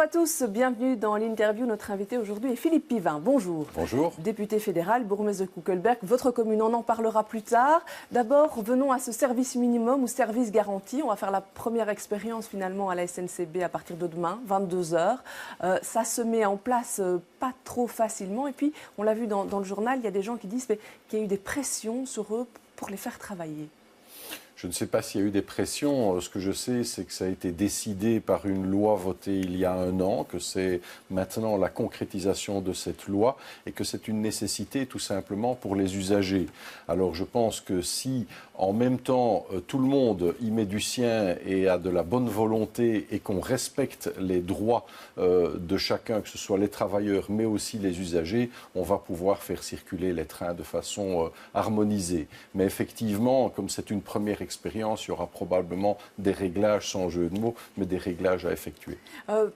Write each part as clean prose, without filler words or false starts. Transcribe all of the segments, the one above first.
à tous, bienvenue dans l'interview. Notre invité aujourd'hui est Philippe Pivin. Bonjour. Bonjour. Député fédéral, bourgmestre de Koekelberg, votre commune, on en parlera plus tard. D'abord, venons à ce service minimum ou service garanti. On va faire la première expérience finalement à la SNCB à partir de demain, 22 h. Ça se met en place pas trop facilement. Et puis, on l'a vu dans le journal, il y a des gens qui disent qu'il y a eu des pressions sur eux pour les faire travailler. Je ne sais pas s'il y a eu des pressions. Ce que je sais, c'est que ça a été décidé par une loi votée il y a 1 an, que c'est maintenant la concrétisation de cette loi et que c'est une nécessité tout simplement pour les usagers. Alors je pense que si en même temps tout le monde y met du sien et a de la bonne volonté et qu'on respecte les droits de chacun, que ce soit les travailleurs mais aussi les usagers, on va pouvoir faire circuler les trains de façon harmonisée. Mais effectivement, comme c'est une première expérience, il y aura probablement des réglages, sans jeu de mots, mais des réglages à effectuer.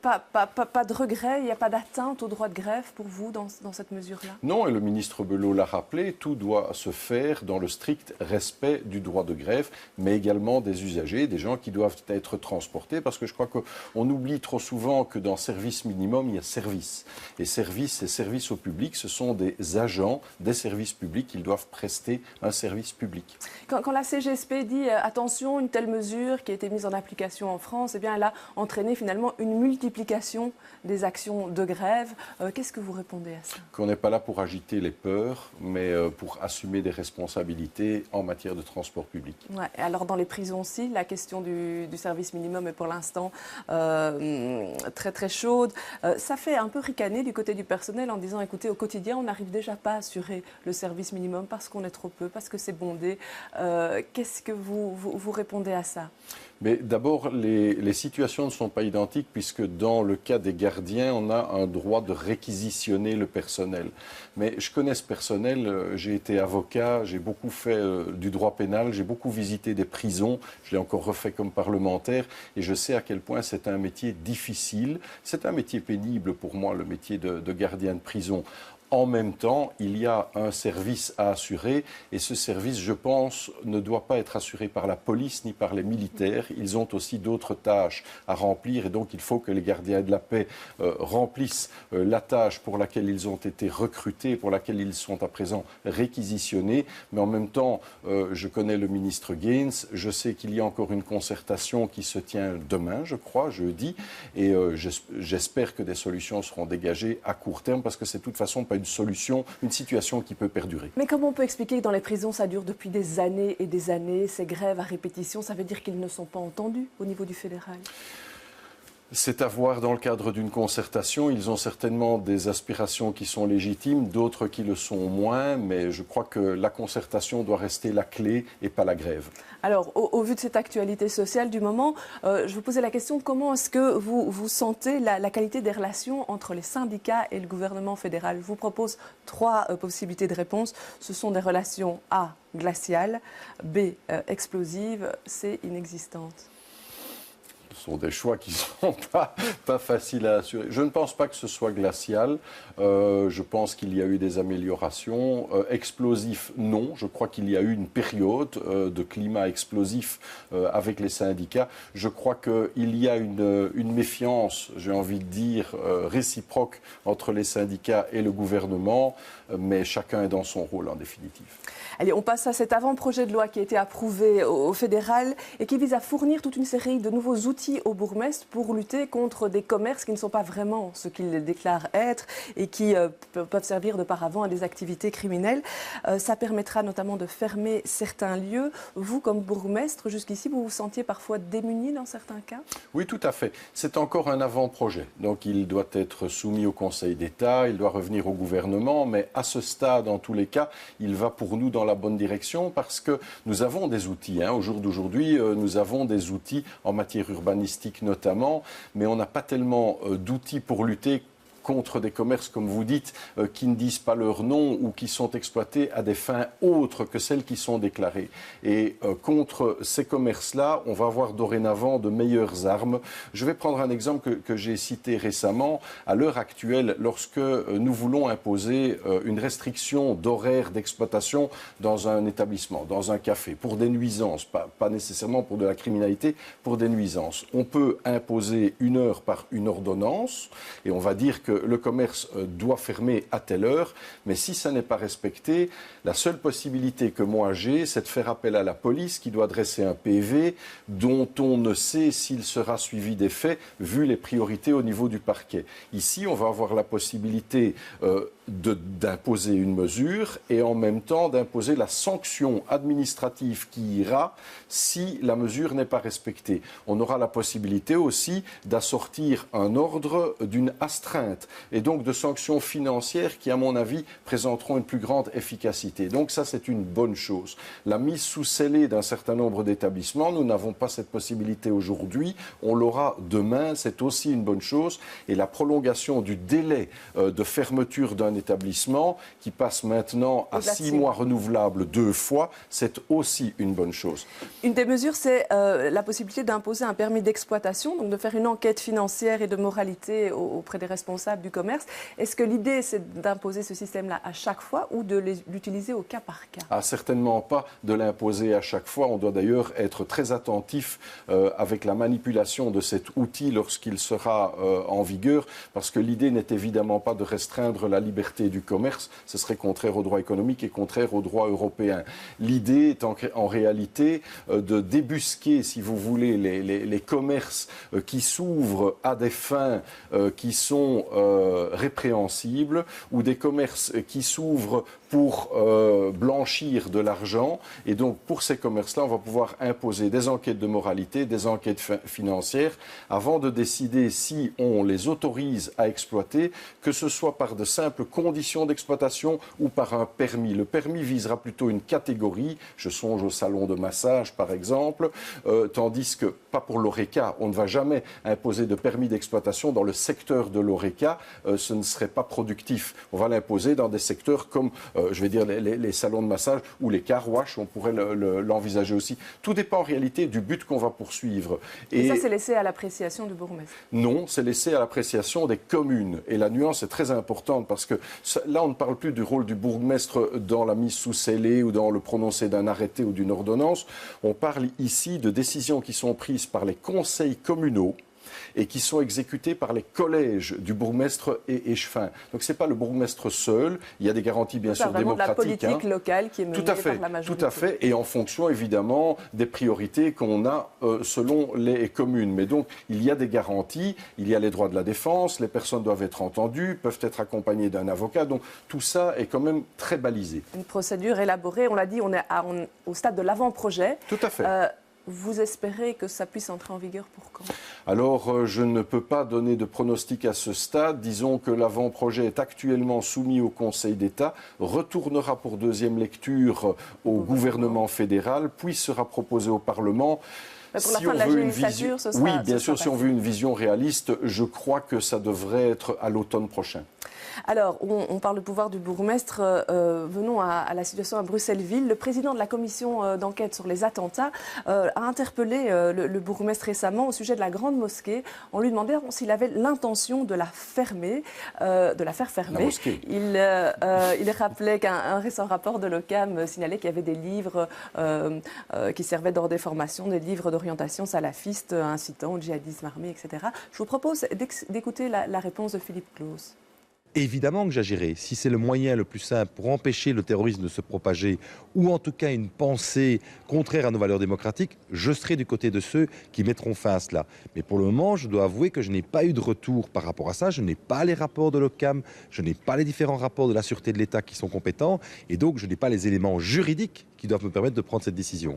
Pas de regret, il n'y a pas d'atteinte au droit de grève pour vous dans cette mesure-là? Non, et le ministre Belot l'a rappelé, tout doit se faire dans le strict respect du droit de grève, mais également des usagers, des gens qui doivent être transportés, parce que je crois qu'on oublie trop souvent que dans service minimum, il y a service. Et service et service au public, ce sont des agents des services publics, ils doivent prester un service public. Quand la CGSP dit attention, une telle mesure qui a été mise en application en France, eh bien, elle a entraîné finalement une multiplication des actions de grève. Qu'est-ce que vous répondez à ça? Qu'on n'est pas là pour agiter les peurs, mais pour assumer des responsabilités en matière de transport public. Ouais, alors dans les prisons aussi, la question du service minimum est pour l'instant très très chaude. Ça fait un peu ricaner du côté du personnel en disant écoutez, au quotidien, on n'arrive déjà pas à assurer le service minimum parce qu'on est trop peu, parce que c'est bondé. Qu'est-ce que vous répondez à ça? Mais d'abord, les situations ne sont pas identiques puisque dans le cas des gardiens, on a un droit de réquisitionner le personnel. Mais je connais ce personnel, j'ai été avocat, j'ai beaucoup fait du droit pénal, j'ai beaucoup visité des prisons, je l'ai encore refait comme parlementaire et je sais à quel point c'est un métier difficile. C'est un métier pénible pour moi, le métier de gardien de prison. En même temps, il y a un service à assurer et ce service, je pense, ne doit pas être assuré par la police ni par les militaires. Ils ont aussi d'autres tâches à remplir et donc il faut que les gardiens de la paix remplissent la tâche pour laquelle ils ont été recrutés, pour laquelle ils sont à présent réquisitionnés. Mais en même temps, je connais le ministre Gaines, je sais qu'il y a encore une concertation qui se tient demain, je crois, jeudi, et j'espère que des solutions seront dégagées à court terme parce que c'est de toute façon pas une solution, une situation qui peut perdurer. Mais comment on peut expliquer que dans les prisons, ça dure depuis des années et des années, ces grèves à répétition, ça veut dire qu'ils ne sont pas entendus au niveau du fédéral? C'est à voir dans le cadre d'une concertation. Ils ont certainement des aspirations qui sont légitimes, d'autres qui le sont moins, mais je crois que la concertation doit rester la clé et pas la grève. Alors, au vu de cette actualité sociale du moment, je vous posais la question, comment est-ce que vous sentez la qualité des relations entre les syndicats et le gouvernement fédéral? Je vous propose 3 possibilités de réponse. Ce sont des relations A, glaciales, B, explosives, C, inexistantes. Ce sont des choix qui ne sont pas faciles à assurer. Je ne pense pas que ce soit glacial. Je pense qu'il y a eu des améliorations. Explosif, non. Je crois qu'il y a eu une période de climat explosif avec les syndicats. Je crois qu'il y a une méfiance, j'ai envie de dire, réciproque entre les syndicats et le gouvernement, mais chacun est dans son rôle en définitive. Allez, on passe à cet avant-projet de loi qui a été approuvé au fédéral et qui vise à fournir toute une série de nouveaux outils aux bourgmestres pour lutter contre des commerces qui ne sont pas vraiment ce qu'ils déclarent être et qui peuvent servir de paravent à des activités criminelles. Ça permettra notamment de fermer certains lieux. Vous, comme bourgmestre, jusqu'ici, vous vous sentiez parfois démuni dans certains cas? Oui, tout à fait. C'est encore un avant-projet. Donc il doit être soumis au Conseil d'État, il doit revenir au gouvernement, mais à ce stade, en tous les cas, il va pour nous dans la bonne direction parce que nous avons des outils. Au jour d'aujourd'hui, nous avons des outils en matière urbanistique notamment, mais on n'a pas tellement d'outils pour lutter contre des commerces, comme vous dites, qui ne disent pas leur nom ou qui sont exploités à des fins autres que celles qui sont déclarées. Et contre ces commerces-là, on va avoir dorénavant de meilleures armes. Je vais prendre un exemple que j'ai cité récemment. À l'heure actuelle, lorsque nous voulons imposer une restriction d'horaire d'exploitation dans un établissement, dans un café, pour des nuisances, pas nécessairement pour de la criminalité, pour des nuisances, on peut imposer une heure par une ordonnance et on va dire que le commerce doit fermer à telle heure, mais si ça n'est pas respecté, la seule possibilité que moi j'ai, c'est de faire appel à la police qui doit dresser un PV dont on ne sait s'il sera suivi des faits vu les priorités au niveau du parquet. Ici, on va avoir la possibilité d'imposer une mesure et en même temps d'imposer la sanction administrative qui ira si la mesure n'est pas respectée. On aura la possibilité aussi d'assortir un ordre d'une astreinte et donc de sanctions financières qui, à mon avis, présenteront une plus grande efficacité. Donc ça, c'est une bonne chose. La mise sous scellé d'un certain nombre d'établissements, nous n'avons pas cette possibilité aujourd'hui. On l'aura demain, c'est aussi une bonne chose. Et la prolongation du délai de fermeture d'un établissement qui passe maintenant à 6 mois renouvelables 2 fois, c'est aussi une bonne chose. Une des mesures, c'est la possibilité d'imposer un permis d'exploitation, donc de faire une enquête financière et de moralité auprès des responsables du commerce. Est-ce que l'idée, c'est d'imposer ce système-là à chaque fois ou de l'utiliser au cas par cas? Certainement pas de l'imposer à chaque fois. On doit d'ailleurs être très attentif avec la manipulation de cet outil lorsqu'il sera en vigueur, parce que l'idée n'est évidemment pas de restreindre la liberté du commerce. Ce serait contraire au droit économique et contraire au droit européen. L'idée est en réalité de débusquer, si vous voulez, les commerces qui s'ouvrent à des fins qui sont répréhensibles ou des commerces qui s'ouvrent pour blanchir de l'argent. Et donc, pour ces commerces-là, on va pouvoir imposer des enquêtes de moralité, des enquêtes financières, avant de décider si on les autorise à exploiter, que ce soit par de simples conditions d'exploitation ou par un permis. Le permis visera plutôt une catégorie. Je songe au salon de massage, par exemple, tandis que, pas pour l'ORECA, on ne va jamais imposer de permis d'exploitation dans le secteur de l'ORECA. Ce ne serait pas productif. On va l'imposer dans des secteurs comme je vais dire les salons de massage ou les car wash, on pourrait l'envisager aussi. Tout dépend en réalité du but qu'on va poursuivre. Et ça, c'est laissé à l'appréciation du bourgmestre? Non, c'est laissé à l'appréciation des communes. Et la nuance est très importante parce que là, on ne parle plus du rôle du bourgmestre dans la mise sous scellé ou dans le prononcé d'un arrêté ou d'une ordonnance. On parle ici de décisions qui sont prises par les conseils communaux et qui sont exécutés par les collèges du bourgmestre et échevin. Donc ce n'est pas le bourgmestre seul, il y a des garanties bien sûr démocratiques. C'est la politique locale qui est menée par la majorité. Tout à fait, et en fonction évidemment des priorités qu'on a selon les communes. Mais donc il y a des garanties, il y a les droits de la défense, les personnes doivent être entendues, peuvent être accompagnées d'un avocat, donc tout ça est quand même très balisé. Une procédure élaborée, on l'a dit, on est au stade de l'avant-projet. Tout à fait. Vous espérez que ça puisse entrer en vigueur pour quand? Alors, je ne peux pas donner de pronostic à ce stade. Disons que l'avant-projet est actuellement soumis au Conseil d'État, retournera pour deuxième lecture au gouvernement fédéral, puis sera proposé au Parlement. Pour la fin de la législature, ce sera... Oui, bien sûr, si on veut une vision réaliste, je crois que ça devrait être à l'automne prochain. Alors, on parle du pouvoir du bourgmestre. Venons à la situation à Bruxelles-Ville. Le président de la commission d'enquête sur les attentats a interpellé le bourgmestre récemment au sujet de la grande mosquée en lui demandant s'il avait l'intention de la fermer, de la faire fermer. Il rappelait qu'un récent rapport de l'OCAM signalait qu'il y avait des livres qui servaient d'ordre des formations, des livres d'orientation salafiste incitant au djihadisme armé, etc. Je vous propose d'écouter la réponse de Philippe Claus. Évidemment que j'agirai. Si c'est le moyen le plus simple pour empêcher le terrorisme de se propager, ou en tout cas une pensée contraire à nos valeurs démocratiques, je serai du côté de ceux qui mettront fin à cela. Mais pour le moment, je dois avouer que je n'ai pas eu de retour par rapport à ça. Je n'ai pas les rapports de l'OCAM, je n'ai pas les différents rapports de la Sûreté de l'État qui sont compétents, et donc je n'ai pas les éléments juridiques qui doivent me permettre de prendre cette décision.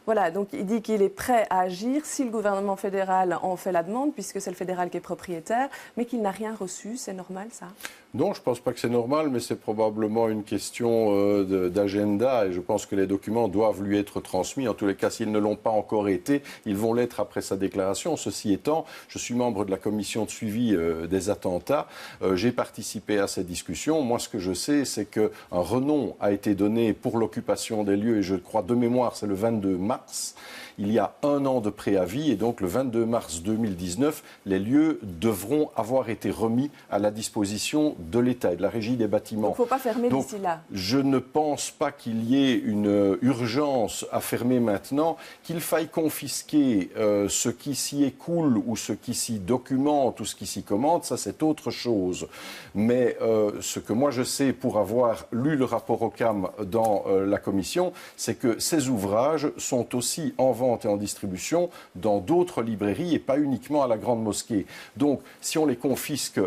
Voilà, donc il dit qu'il est prêt à agir si le gouvernement fédéral en fait la demande, puisque c'est le fédéral qui est propriétaire, mais qu'il n'a rien reçu. C'est normal, ça? Non, je ne pense pas que c'est normal, mais c'est probablement une question d'agenda et je pense que les documents doivent lui être transmis. En tous les cas, s'ils ne l'ont pas encore été, ils vont l'être après sa déclaration. Ceci étant, je suis membre de la commission de suivi des attentats. J'ai participé à ces discussions. Moi, ce que je sais, c'est qu'un renom a été donné pour l'occupation des lieux et je crois de mémoire, c'est le 22 mars. Il y a 1 an de préavis et donc le 22 mars 2019, les lieux devront avoir été remis à la disposition de l'État et de la Régie des bâtiments. Il ne faut pas fermer d'ici là. Je ne pense pas qu'il y ait une urgence à fermer maintenant, qu'il faille confisquer ce qui s'y écoule ou ce qui s'y documente ou ce qui s'y commande, ça c'est autre chose. Mais ce que moi je sais pour avoir lu le rapport OCAM dans la commission, c'est que ces ouvrages sont aussi en vente et en distribution dans d'autres librairies et pas uniquement à la Grande Mosquée. Donc, si on les confisque,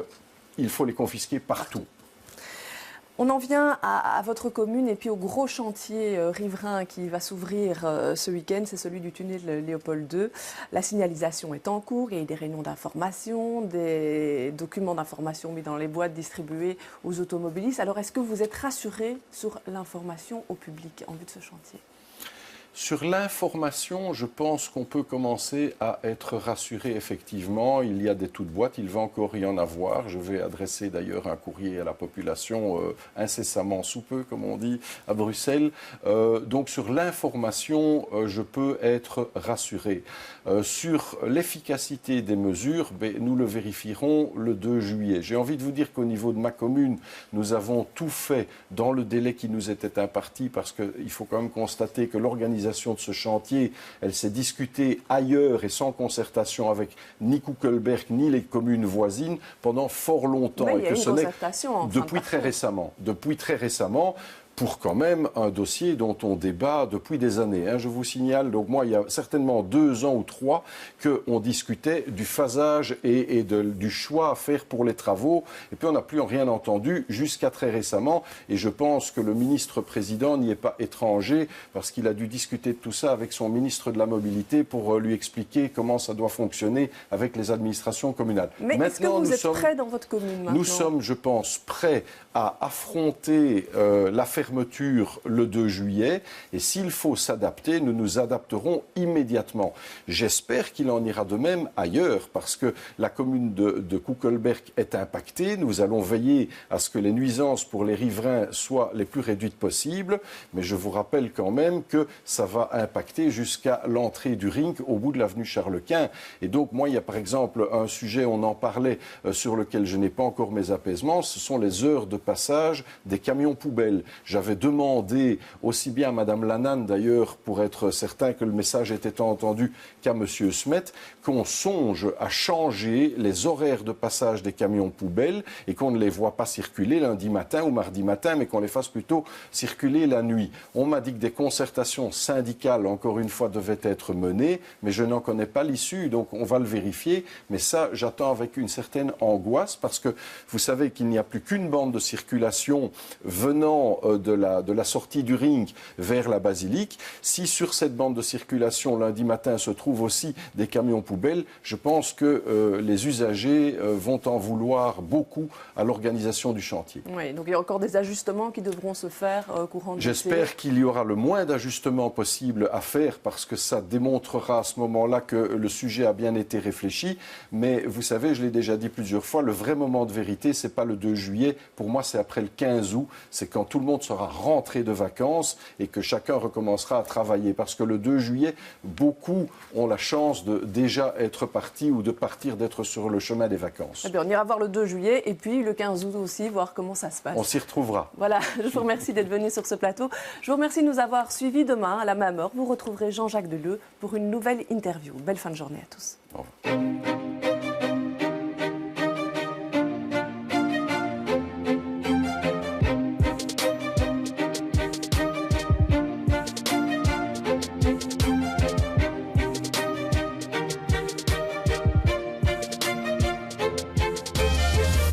il faut les confisquer partout. On en vient à votre commune et puis au gros chantier riverain qui va s'ouvrir ce week-end, c'est celui du tunnel Léopold II. La signalisation est en cours, il y a eu des réunions d'information, des documents d'information mis dans les boîtes distribués aux automobilistes. Alors, est-ce que vous êtes rassuré sur l'information au public en vue de ce chantier ? Sur l'information, je pense qu'on peut commencer à être rassuré effectivement. Il y a des toutes boîtes, il va encore y en avoir. Je vais adresser d'ailleurs un courrier à la population incessamment sous peu, comme on dit à Bruxelles. Donc sur l'information, je peux être rassuré. Sur l'efficacité des mesures, nous le vérifierons le 2 juillet. J'ai envie de vous dire qu'au niveau de ma commune, nous avons tout fait dans le délai qui nous était imparti parce qu'il faut quand même constater que l'organisation de ce chantier, elle s'est discutée ailleurs et sans concertation avec ni Kuckelberg ni les communes voisines pendant fort longtemps. Mais et il y a que une ce n'est concertation depuis très récemment. Depuis très récemment. Pour quand même un dossier dont on débat depuis des années. Je vous signale, donc moi, il y a certainement 2 ans ou 3 qu'on discutait du phasage et du choix à faire pour les travaux. Et puis on n'a plus rien entendu jusqu'à très récemment. Et je pense que le ministre-président n'y est pas étranger parce qu'il a dû discuter de tout ça avec son ministre de la Mobilité pour lui expliquer comment ça doit fonctionner avec les administrations communales. Mais est-ce que vous êtes prêts dans votre commune maintenant ? Nous sommes, je pense, prêts à affronter la fermeture le 2 juillet et s'il faut s'adapter, nous nous adapterons immédiatement. J'espère qu'il en ira de même ailleurs parce que la commune de Kuckelberg est impactée. Nous allons veiller à ce que les nuisances pour les riverains soient les plus réduites possibles, mais je vous rappelle quand même que ça va impacter jusqu'à l'entrée du ring au bout de l'avenue Charles-Quint. Et donc moi, il y a par exemple un sujet, on en parlait, sur lequel je n'ai pas encore mes apaisements, ce sont les heures de passage des camions poubelles. J'avais demandé aussi bien à Mme Lanane d'ailleurs, pour être certain que le message était entendu, qu'à M. Smet, qu'on songe à changer les horaires de passage des camions poubelles et qu'on ne les voit pas circuler lundi matin ou mardi matin, mais qu'on les fasse plutôt circuler la nuit. On m'a dit que des concertations syndicales, encore une fois, devaient être menées, mais je n'en connais pas l'issue, donc on va le vérifier. Mais ça, j'attends avec une certaine angoisse parce que vous savez qu'il n'y a plus qu'une bande de circulation venant de la sortie du ring vers la basilique. Si sur cette bande de circulation lundi matin se trouvent aussi des camions poubelles, je pense que les usagers vont en vouloir beaucoup à l'organisation du chantier. Oui, donc il y a encore des ajustements qui devront se faire courant de J'espère qu'il y aura le moins d'ajustements possible à faire parce que ça démontrera à ce moment-là que le sujet a bien été réfléchi. Mais vous savez, je l'ai déjà dit plusieurs fois, le vrai moment de vérité, c'est pas le 2 juillet. Pour moi, c'est après le 15 août. C'est quand tout le monde sera rentré de vacances et que chacun recommencera à travailler. Parce que le 2 juillet, beaucoup ont la chance de déjà être partis ou de partir, d'être sur le chemin des vacances. Eh bien, on ira voir le 2 juillet et puis le 15 août aussi, voir comment ça se passe. On s'y retrouvera. Voilà, je vous remercie d'être venu sur ce plateau. Je vous remercie de nous avoir suivis. Demain, à la même heure, vous retrouverez Jean-Jacques Deleu pour une nouvelle interview. Belle fin de journée à tous. Au revoir.